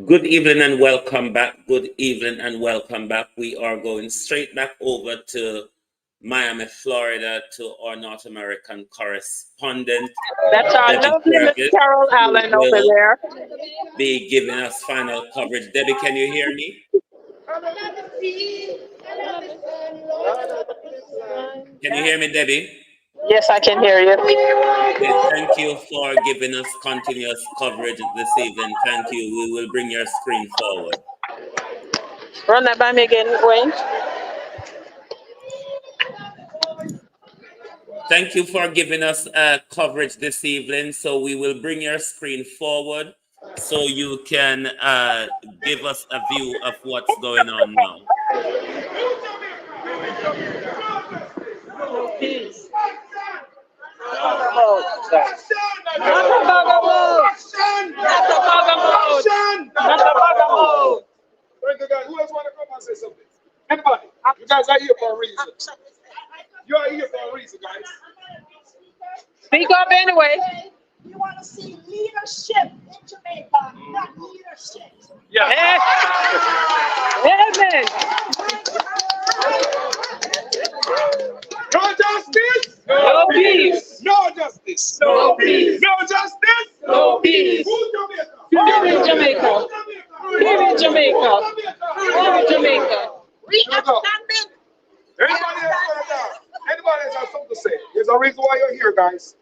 Good evening and welcome back. Good evening and welcome back. We are going straight back over to Miami, Florida, to our North American correspondent, That's our Debbie lovely Miss Burgess, Carol who Allen over will there. be giving us final coverage. Debbie, can you hear me? Can you hear me, Debbie? Yes, I can hear you. Okay, thank you for giving us continuous coverage this evening. Thank you. We will bring your screen forward. Run that by me again, Wayne. Thank you for giving us coverage this evening. So we will bring your screen forward so you can give us a view of what's going on now. Who else want to come and say something? Anybody? You guys are here for a reason. You are here for a reason, guys. Speak up anyway. You want to see leadership in Jamaica, not leadership. Yeah. Amen. No justice. No peace. No justice. No peace. No justice. No peace. Who's Jamaica? Here in Jamaica. Here in Jamaica. Here in Jamaica. We are standing. Anybody else has something to say? There's a reason why you're here, guys.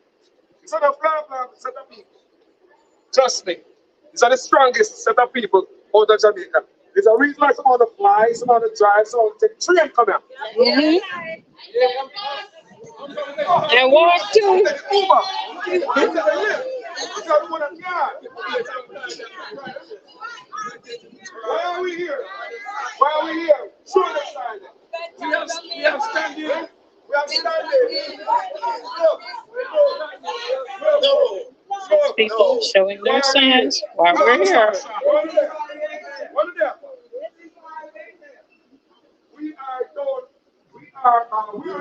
It's not a blah, set of people. Trust me. It's not the strongest set of people out of Jamaica. There's a reason why some want to fly, some want to drive, some want to take train come here. And walk too. Why are we here? Why are we here? Show the sign. We have standing. We have standing. People showing their signs while we're here. What is that? We are doing. We are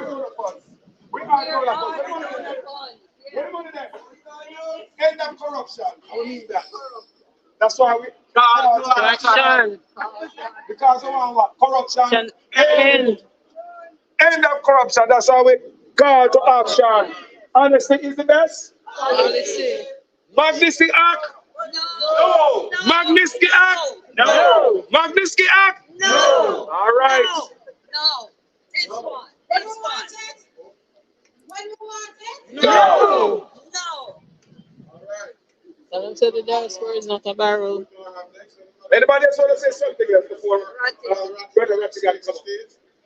doing funds. We are doing funds. What is that? End of corruption. I need that. That's why we. Corruption. Because we want what? Corruption. End. End of corruption. That's how we call to action. Honesty is the best. Magnitsky Act. No. Magnitsky Act. No. Magnitsky Act. No. All right. No. This one. This one. When you want it? No. No. Tell him to the dance where it's not a barrel. Anybody else want to say something else before Brother Ratchy got to come up?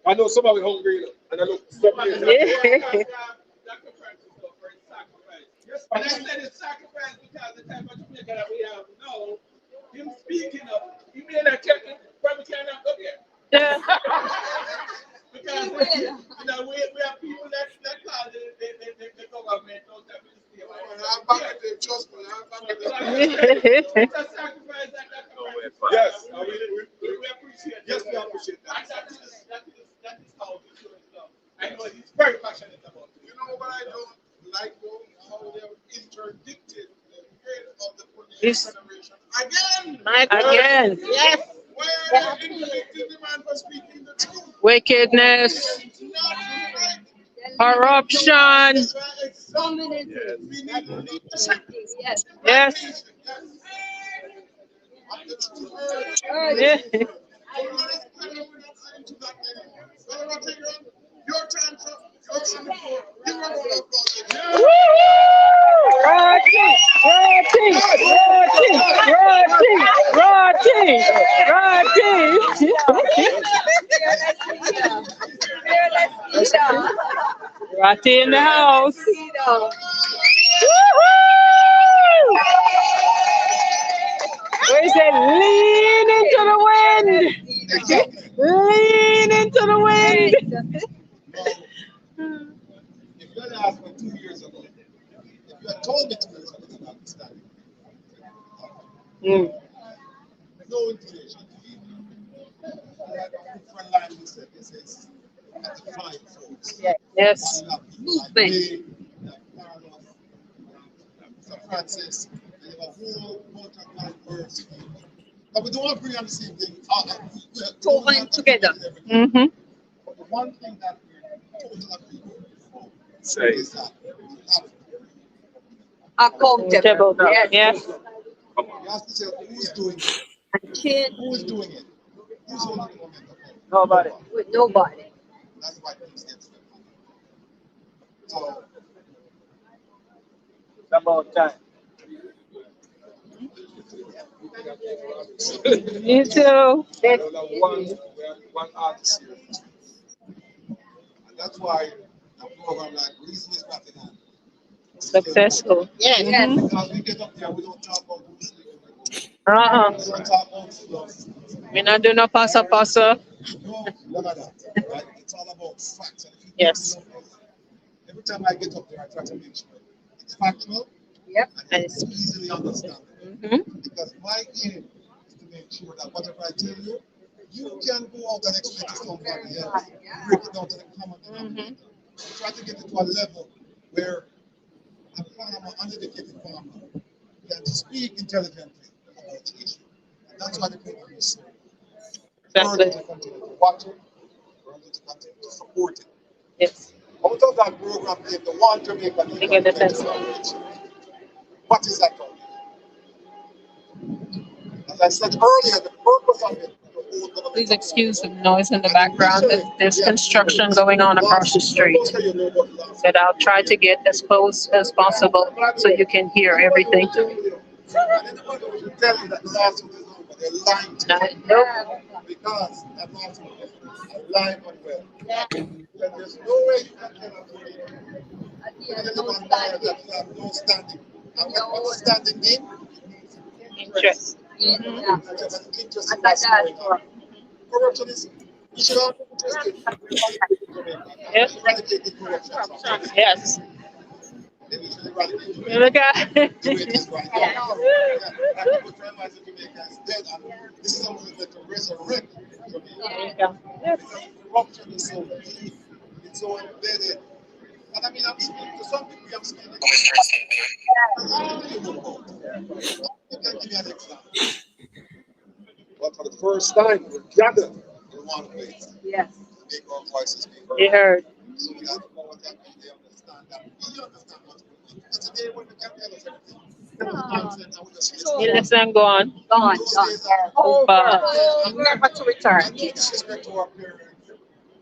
I know somebody hungry, and I look something. Yeah. And I said it's sacrifice because the type of Jamaica that we have now, him speaking up, he may not check it, probably cannot come here. Yeah. Because we have people that call the government, those type of things. It's a sacrifice that Yes. we appreciate it. Yes, we appreciate that. And that is how he shows love. I know he's very passionate about it. You know what I don't like though? How they have interdicted the head of the Yes. police generation Again. again. Yes. Where they interdicted the man for speaking the truth. Wickedness. It's not right. Corruption. It's communism. We need leadership. Yes. Yes. And the true word. Yeah. Your time for your time before. You run all of Woo! Rotting, rotting, rotting, rotting, rotting. Ratty in the house. Woo-hoo! We say lean into the wind. Lean into the wind. If you had asked me 2 years ago, if you had told me 2 years ago, I would understand. No inclination. Different line said, this is fine, folks. Yes. Movement. Sir Francis, and you have a whole bunch of diverse people. But we don't agree on the same thing. Two and together. But the one thing that we're totally agree on Say. is that we have Accountable. Yes. you have to say who's doing it. Who is doing it? Who's holding the momentum? Nobody. With nobody. That's why things get stuck. So About time. You too. We have one artist here. and that's why a program like Reason is Platinum. Successful. Yes. Because we get up there, we don't talk about who's sleeping. Uh-huh. We don't talk about stuff. We not do no passa. No, none of that. Right? It's all about facts. And if you Yes. every time I get up there, I try to make sure it's factual Yep. and it's easily understandable. Because my aim is to make sure that whatever I tell you, you can go out and explain to somebody else. Break it down to the common denominator. Try to get it to a level where a farmer, uneducated farmer, can speak intelligently about the issue. And that's why the program is so. Exactly. To continue to watch it, urging to continue to support it. Yes. Out of that program came the one Jamaica Make a difference. What is that? As I said earlier, the purpose of it. Please excuse the noise in the background. There's construction going on across the street. But I'll try to get as close as possible so you can hear everything. And anybody who will tell you that the lawsuit is over, they're lying to you. Nope. Because that lawsuit is alive and well. Then there's no way you can tell a police that you have no standing. And what standing mean? Interest. Just an interest in what's going on. Corruption is, we should all be interested. Yep. Eradicate corruption. Yes. Then we should eradicate it. Look at The way it is right now. Like people try to Jamaica is dead, and this is something that to resurrect Jamaica. Because corruption is so deep, it's so embedded. And I mean, I'm speaking to some people, I'm speaking. You can give me an example. But for the first time, we're gathered. In one place, Yes. make our voices be heard. You heard. So that what that means, they understand that we understand what's going on. And today, when we can tell us everything, there was nonsense, and we just listen. You listen, go on. Those days are Over. Never to return. and no disrespect to our parents.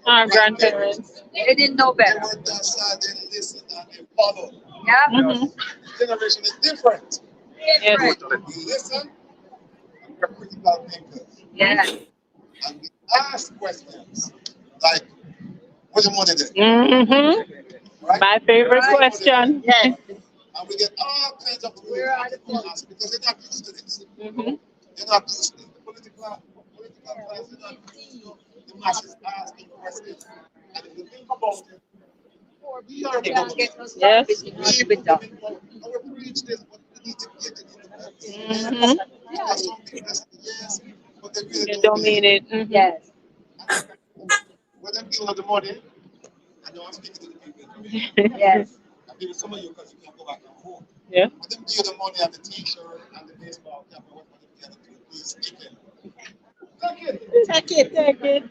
Our grandparents. They didn't know They better. went outside, they listened, and they followed. Yeah. The generation is different. Yes. We listen, and we're critical thinkers. Yeah. And we ask questions like, where's the money there? Right? My favorite question. Yes. And we get all kinds of Where are the people ask because they're not used to this. Mm-hmm. They're not used to it. The political class, they're not used to the masses asking questions. And if you think about it, we are the government. Yes. We preach this, but we need to get it into practice. Mm-hmm. Because some people say yes, but they really You don't mean it. Mhm. Yes. When them giving out the money, I know I'm speaking to the people. Yes. I'm giving some of you because you can't go back and home. Yeah. When them give the money and the t-shirt and the baseball cap and whatever they get, please take it. Take it.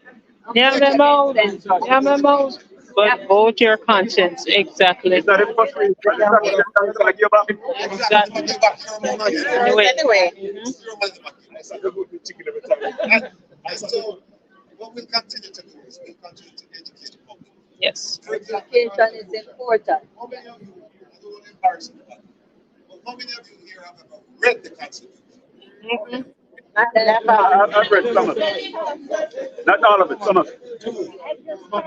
Yeah, memo. Yeah, memo. But vote your conscience. Exactly. Is that it for free? Exactly. Exactly. Back your money. Anyway. Your money back. And so, what we'll continue to do is we'll continue to educate the public. Yes. Education is important. How many of you, I don't want to embarrass you, but how many of you here have ever read the Constitution? Mhm. I've read some of it. Not all of it, some of it. About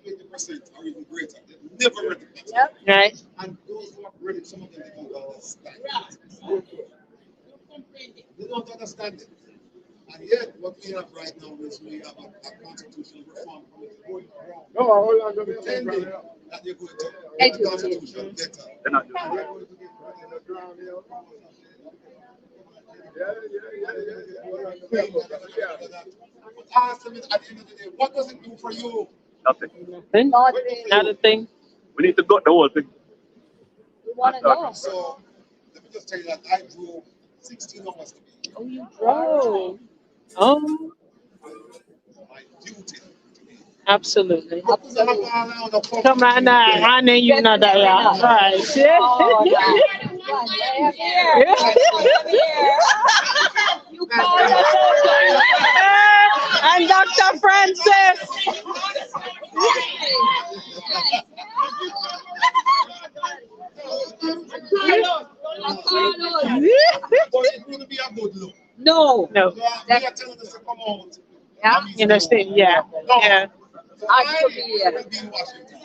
80% or even greater. They've never read the Constitution. Right. And those who have read it, some of them they don't understand. They don't understand it. And yet, what we have right now is we have a constitutional reform committee going around. No, hold on. Pretending that they're going to make the constitution better. They're not doing And it. they're going to get But ask them at the end of the day, what does it do for you? Nothing. Nothing. Not a thing. We need to gut the whole thing. We want to know. So let me just tell you that I drove 16 hours to be here. Oh, you drove. Oh, My duty to be here. absolutely. How could I have gone around the fucking Come on now, day? honey, you know that, yeah. Right. Oh, yeah. I am here. I am here. You called us And Dr. Francis. But it wouldn't be a good look. No. No, So they are telling us to come out. Yeah. you understand? Yeah, yeah. So I I could be here. will be in Washington.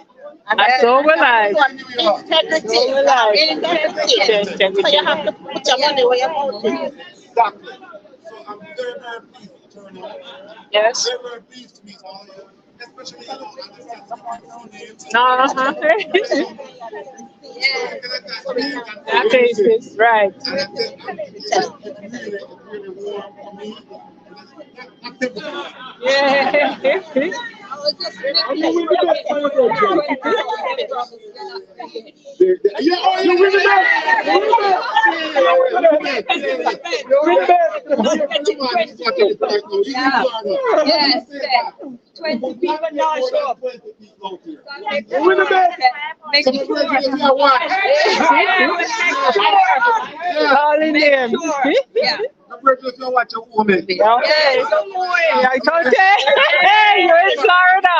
And so will I. Integrity. So will I. Integrity. So you have to put your money where your mouth is. Exactly. So I'm very, very pleased to turn out. Yes. Very, very pleased to meet all of you. Especially, you know, understand some names. Uh-huh. Yeah. That faces, right. And I think it's really warm for me. Yeah. I was just Yeah, oh, you win the best. Yes. 20 people now show up. You win the best. Make Some sure. presidents here watch. All in them. Yeah. Some presidents here watch your woman. Okay. Yeah, okay. Hey, you're in Florida.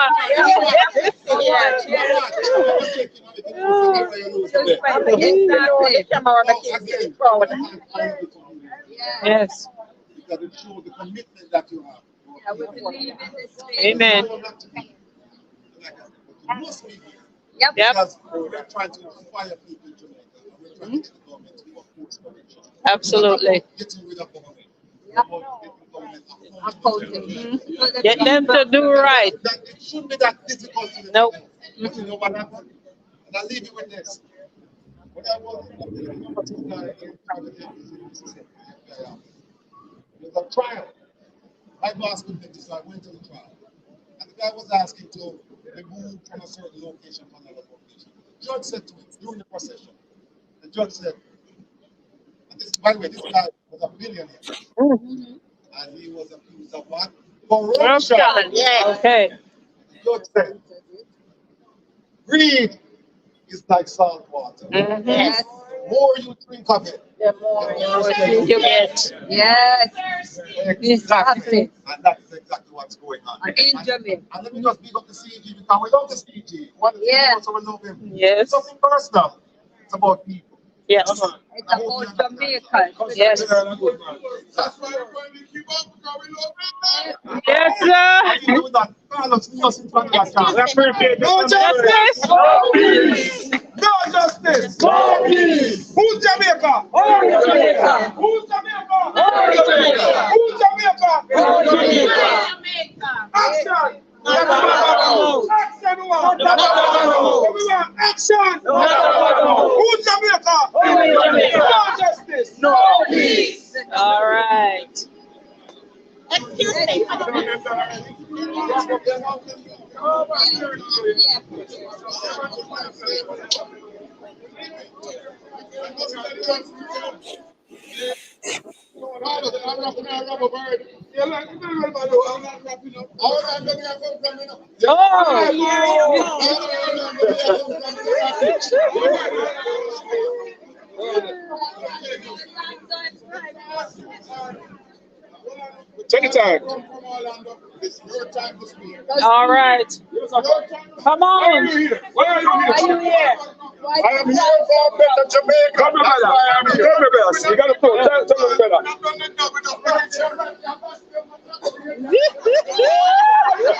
Yes. You got to show the commitment that you have. Yeah, we believe in this faith. Amen. You don't have to be, like I said, but you must be here. Yep. Yep. Because we're trying to inspire people in Jamaica. And we're trying to get the government to do a course correction. Absolutely. Getting rid of government. Yep. Getting government Accountable. Get them to do right. That it shouldn't be that difficult to Nope. But you know what happened? And I'll leave you with this. When I was in private Mississippi, there was a trial. My boss convicted, so I went to the trial. And the guy was asking to be moved from a certain location to another location. The judge said to him during the procession, the judge said, and this, by the way, this guy was a billionaire. And he was accused of what? Corruption. Okay. The judge said, greed is like salt water. Yes. More you drink of it, The more you get. Yes. Exactly. and that is exactly what's going on. In Jamaica. And let me just big up the CG because we love the CG. One of the Yeah. people, so we love him. Yes. It's nothing personal. It's about people. Yes. It's about Jamaica. Yes. That's why we're going to keep up because we love him. Yes, sir. You know that. Carlos, you just in front of that car. No Justice. No justice. No peace. Who's Jamaica? All Jamaica. Who's Jamaica? All Jamaica. Who's Jamaica? All Jamaica. Action. Action. What? We want action. Who's Jamaica? No justice. No peace. All right. Take your time. It's your time to speak. All right. Come Why are on. you here? Why are you Are here? you here? I am here for better Jamaica. Come here, brother. I am here. Come here, brother. You got to pull. Tell me better.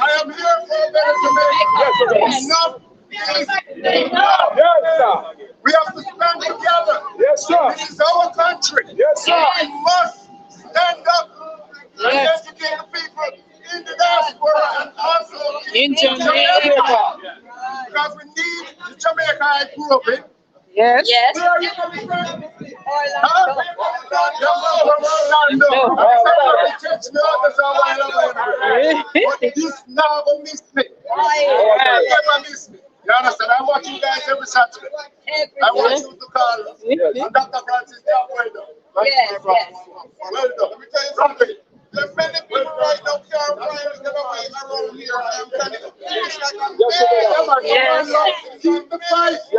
I am here for better Jamaica. Yes, sir. Yes, sir. We have to stand together. Yes, sir. This is our country. Yes, sir. We must stand up and educate the people in the diaspora and also In Jamaica. Because we need the Jamaica I grew up in. Yes. Yes. Where are you coming from? Orlando. But this now will miss me. Why? Never miss me. You understand? I watch you guys every Saturday. I want you to call. And Dr. Francis, they are well done. Yes, yes. Well done. Let me tell you something. There's many people right now can't find to get away around here. I'm telling you. It's like a Yes. keep the fight. We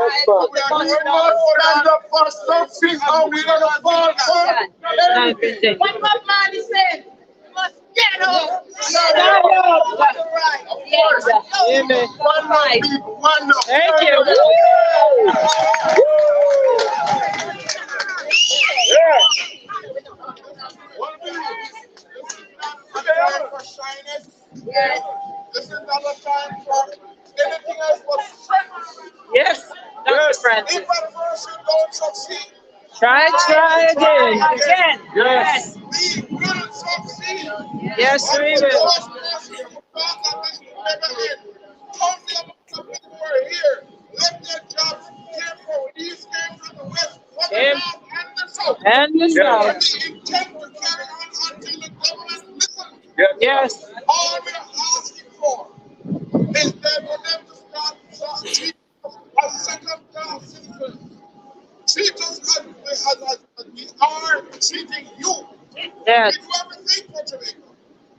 must stand up for something and we're going to fall for. Everything. What Bob Marley said, you must stand up. Stand up. Right. Yes. Amen. One love, people. One love. Thank you. One minute. This is not a time for shyness. Yes. This is not a time for anything else but strength. Yes, Dr. Francis. If a person don't succeed, Try again. Again. Yes. we will succeed. Yes, we And for will. those persons who thought that this would never end, come the amount of people who are here, let their jobs came from these came from the west, from the Came- north and the south. And the And south. the intent to carry on until the government listens. Yes. All we are asking for is that for them to start treating us as second-class citizens. Treat us as we are treating you. Yes. We do everything for Jamaica.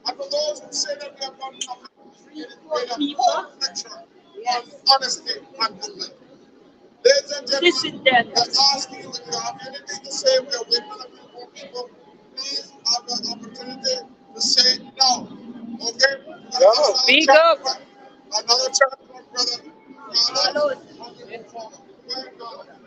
And for those who say that we have done nothing, it is made a poor reflection of honesty and goodwill. Ladies and gentlemen, we're asking you if you have anything to say, we are waiting on a few more people. Please have the opportunity to say it now. Okay? Speak up. Another chance, my brother. Carlos.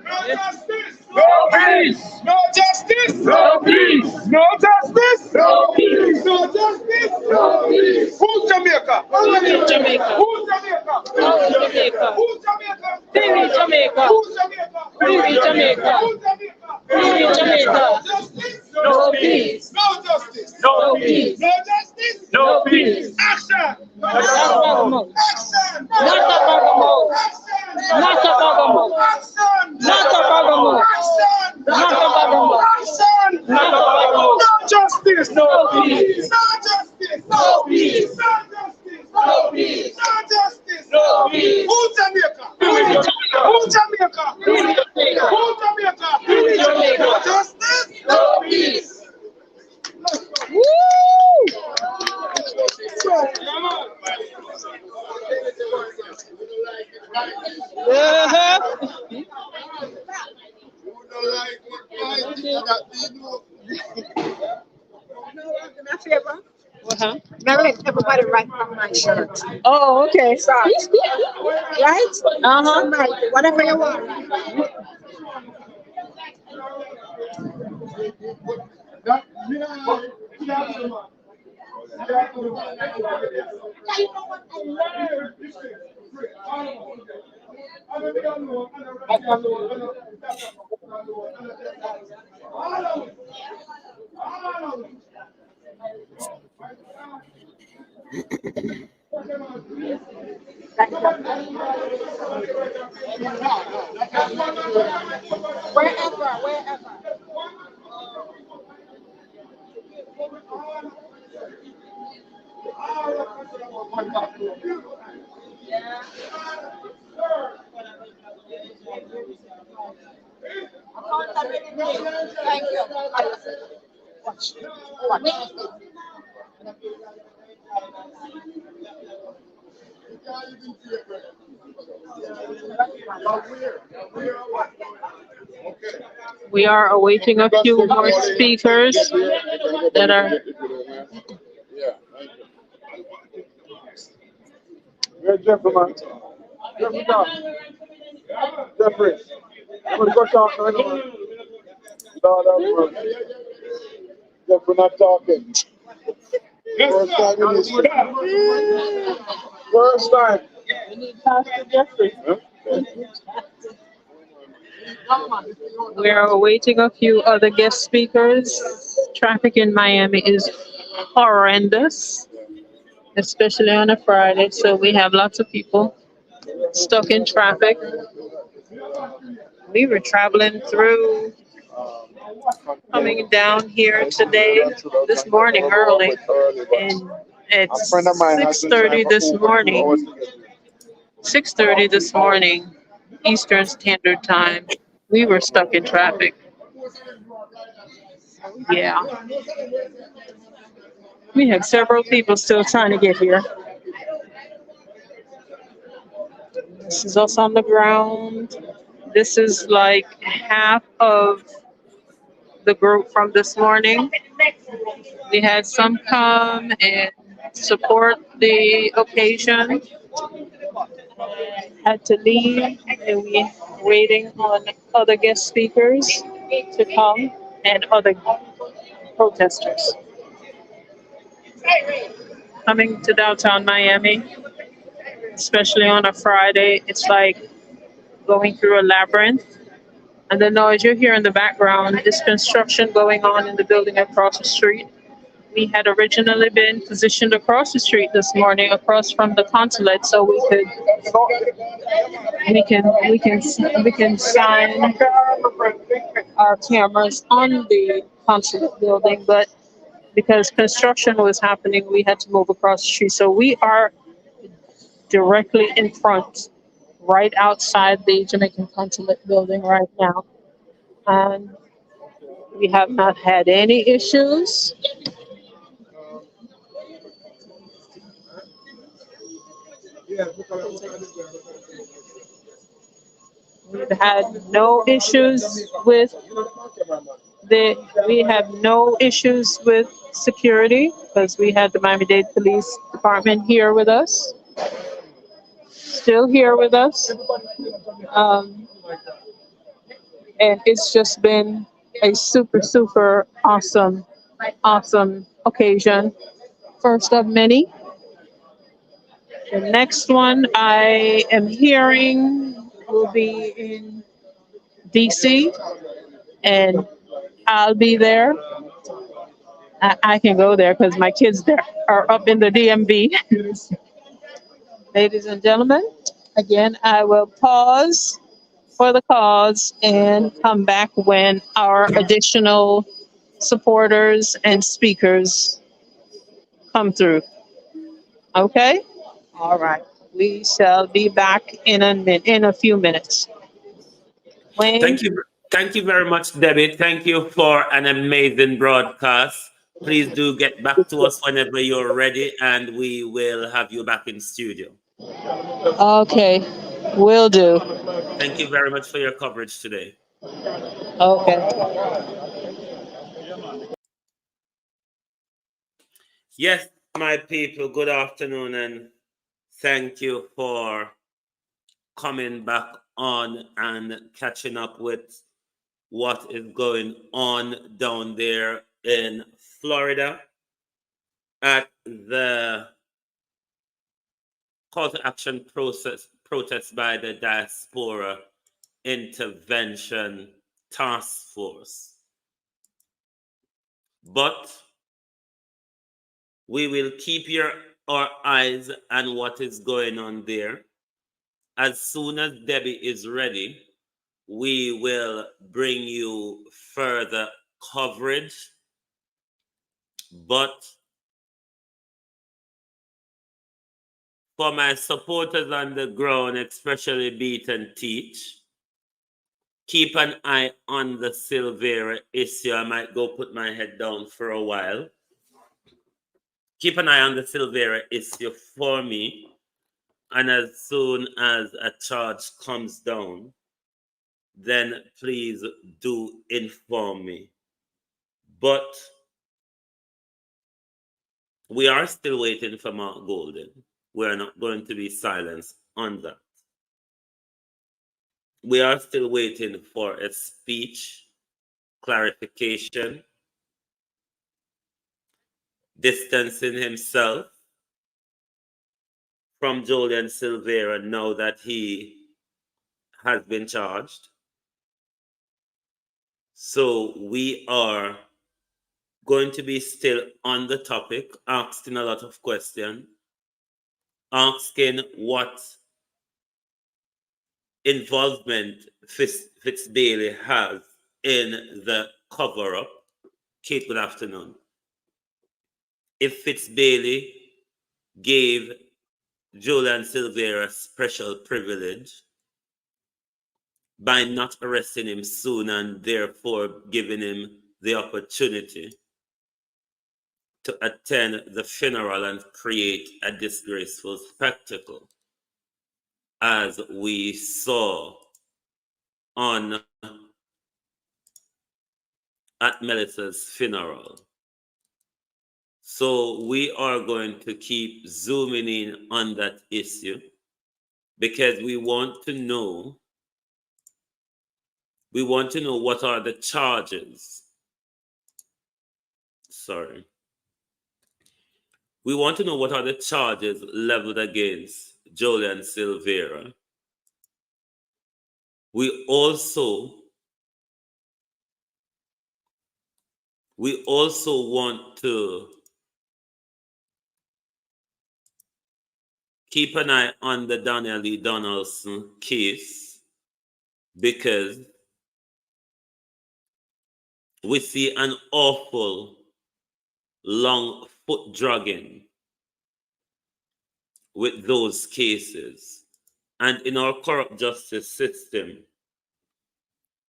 No justice! No peace. No justice! No peace. No justice! No peace. No justice! No peace. Who's Jamaica? Who's Jamaica? Who's Jamaica? Who's Jamaica? Who's Jamaica? Free Jamaica. Who's Jamaica? Free Jamaica. Who's Jamaica? Free Jamaica. No justice! No peace. No justice! No peace. No justice! No peace. Action! Not a bagamote. Action! Not a bagamote. Action! Not a bagamote. Action! Not a bagamote. Action! Not a bagamote. Action! Not a bagamote. No justice! No peace. No justice! No peace. No justice! No peace. No justice! No peace. Who's Jamaica? Free Jamaica. Who's Jamaica? Free Jamaica. Who's Jamaica? Free Jamaica. No justice! No peace. Come on. Uh-huh. Now let everybody write from my shirt. Oh, okay. Right? Uh-huh. Right. Whatever you want. Wherever. Thank you. Watch. We are awaiting a few more speakers that are. Hey, gentlemen. Jeffrey. I'm going to go talk to anyone. Lord have mercy. Jeffrey not talking. First time in history. First time. Pastor Jeffrey. We are awaiting a few other guest speakers. Traffic in Miami is horrendous, especially on a Friday. So we have lots of people stuck in traffic. We were traveling through, coming down here today, this morning early, and it's 6:30 this morning. 6:30 this morning. Eastern Standard Time. We were stuck in traffic. Yeah. We had several people still trying to get here. This is us on the ground. This is like half of the group from this morning. We had some come and support the occasion. Had to leave, and we waiting on other guest speakers to come and other protesters coming to downtown Miami, especially on a Friday. It's like going through a labyrinth. And the noise you hear in the background is construction going on in the building across the street. We had originally been positioned across the street this morning, across from the consulate, so we can shine our cameras on the consulate building, but because construction was happening, we had to move across the street. So we are directly in front, right outside the Jamaican consulate building right now. And we have not had any issues. We've had no issues with we have no issues with security because we had the Miami-Dade Police Department here with us, still here with us. And it's just been a super, super awesome, awesome occasion. First of many. The next one I am hearing will be in DC, and I'll be there. I can go there because my kids there are up in the DMV. Ladies and gentlemen, again, I will pause for the cause and come back when our additional supporters and speakers come through. Okay? All right. We shall be back in a few minutes. Wayne? Thank you very much, Debbie. Thank you for an amazing broadcast. Please do get back to us whenever you're ready, and we will have you back in studio. Okay, will do. Thank you very much for your coverage today. Okay. Yes, my people, good afternoon, and thank you for coming back on and catching up with what is going on down there in Florida at the call to action protest by the Diaspora Intervention Task Force. But we will keep our eyes on what is going on there. As soon as Debbie is ready, we will bring you further coverage. But for my supporters on the ground, especially Beat and Teach, keep an eye on the Silvera issue. I might go put my head down for a while. Keep an eye on the Silvera issue for me. And as soon as a charge comes down, then please do inform me. But we are still waiting for Mark Golden. We're not going to be silenced on that. We are still waiting for a speech, clarification, distancing himself from Julian Silvera now that he has been charged. So we are going to be still on the topic, asking a lot of questions, asking what involvement Fitzbailey has in the cover-up. Kate, good afternoon. If Fitzbailey gave Julian Silvera special privilege by not arresting him soon and therefore giving him the opportunity to attend the funeral and create a disgraceful spectacle, as we saw on at Melissa's funeral. So we are going to keep zooming in on that issue because we want to know what are the charges. Sorry. We want to know what are the charges leveled against Julian Silvera. We also want to keep an eye on the Daniel Lee Donaldson case because we see an awful long foot dragging with those cases. And in our corrupt justice system,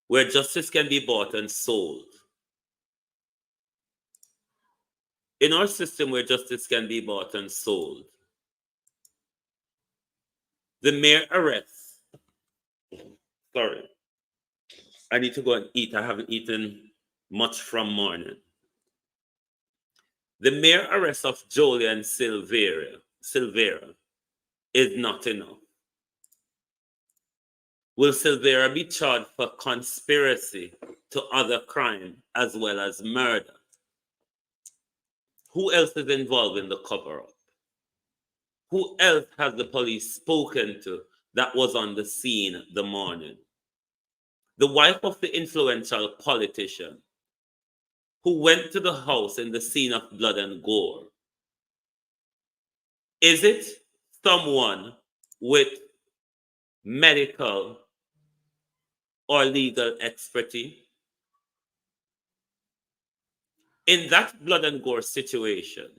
where justice can be bought and sold, in our system where justice can be bought and sold, the mere arrest, sorry, I need to go and eat. I haven't eaten much from morning. The mere arrest of Julian Silvera is not enough. Will Silvera be charged for conspiracy to other crime as well as murder? Who else is involved in the cover-up? Who else has the police spoken to that was on the scene the morning? The wife of the influential politician who went to the house in the scene of blood and gore. Is it someone with medical or legal expertise? In that blood and gore situation,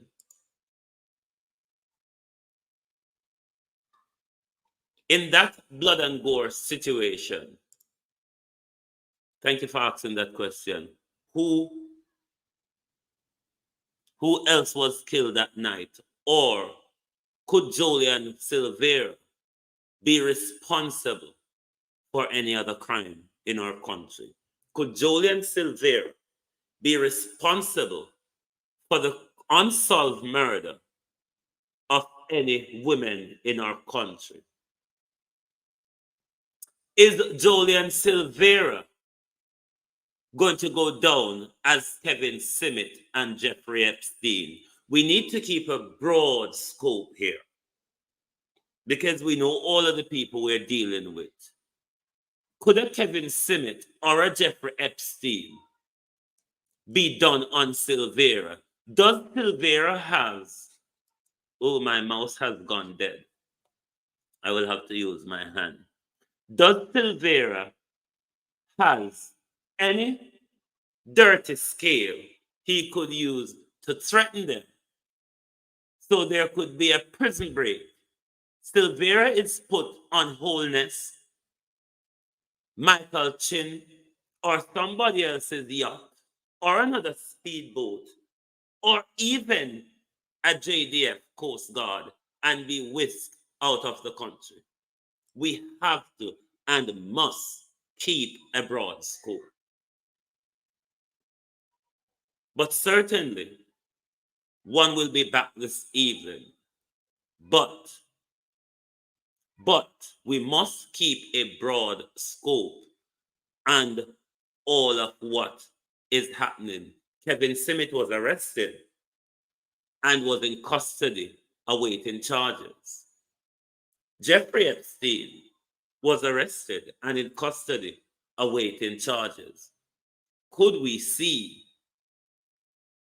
thank you for asking that question. Who else was killed that night? Or could Julian Silvera be responsible for any other crime in our country? Could Julian Silvera be responsible for the unsolved murder of any women in our country? Is Julian Silvera going to go down as Kevin Simmet and Jeffrey Epstein? We need to keep a broad scope here because we know all of the people we're dealing with. Could a Kevin Simmet or a Jeffrey Epstein be done on Silvera? Does Silvera have... Oh, my mouse has gone dead. I will have to use my hand. Does Silvera have any dirty scale he could use to threaten them so there could be a prison break? Silvera is put on wholeness, Michael Chin or somebody else's yacht or another speedboat or even a JDF Coast Guard and be whisked out of the country. We have to and must keep a broad scope. But certainly, one will be back this evening. But we must keep a broad scope and all of what is happening. Kevin Simmet was arrested and was in custody awaiting charges. Jeffrey Epstein was arrested and in custody awaiting charges. Could we see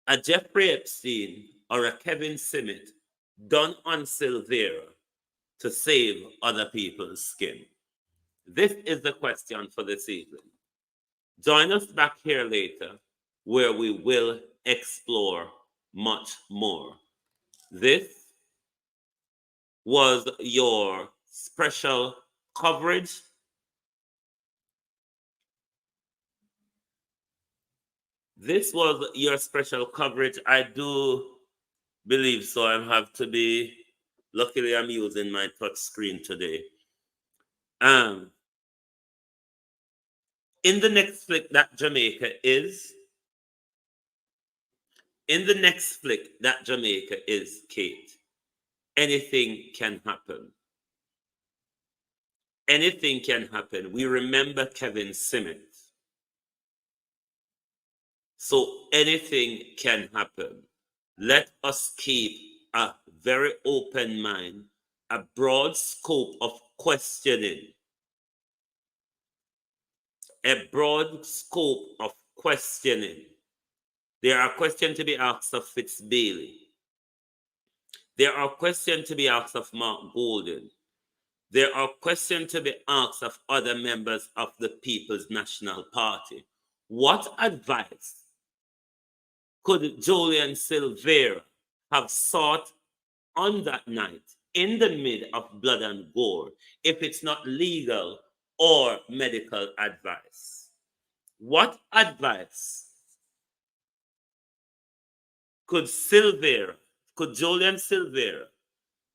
a Jeffrey Epstein or a Kevin Simmet done on Silvera to save other people's skin? This is the question for this evening. Join us back here later where we will explore much more. This was your special coverage This was your special coverage. I do believe so. I have to be, luckily I'm using my touch screen today. In the next flick that Jamaica is, Kate, anything can happen. Anything can happen. We remember Kevin Simmons. So anything can happen. Let us keep a very open mind, a broad scope of questioning. A broad scope of questioning. There are questions to be asked of Fitz Bailey. There are questions to be asked of Mark Golden. There are questions to be asked of other members of the People's National Party. What advice could Julian Silvera have sought on that night in the mid of blood and gore if it's not legal or medical advice? What advice could Julian Silvera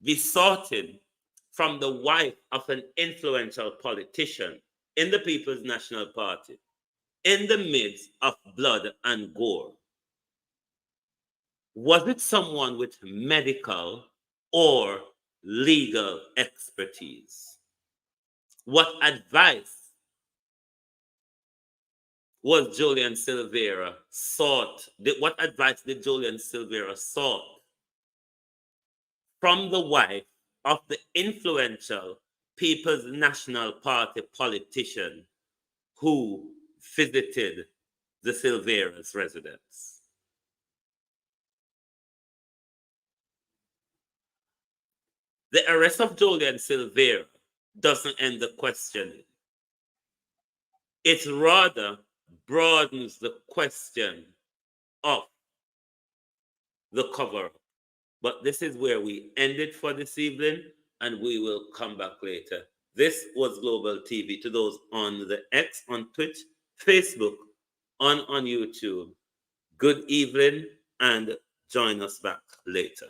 be sorting from the wife of an influential politician in the People's National Party in the midst of blood and gore? Was it someone with medical or legal expertise? What advice was Julian Silvera sought? What advice did Julian Silvera sought from the wife of the influential People's National Party politician who visited the Silvera's residence? The arrest of Julian Silvera doesn't end the questioning. It rather broadens the question of the cover-up. But this is where we end it for this evening, and we will come back later. This was Global TV. To those on the X, on Twitch, Facebook, on YouTube, good evening, and join us back later.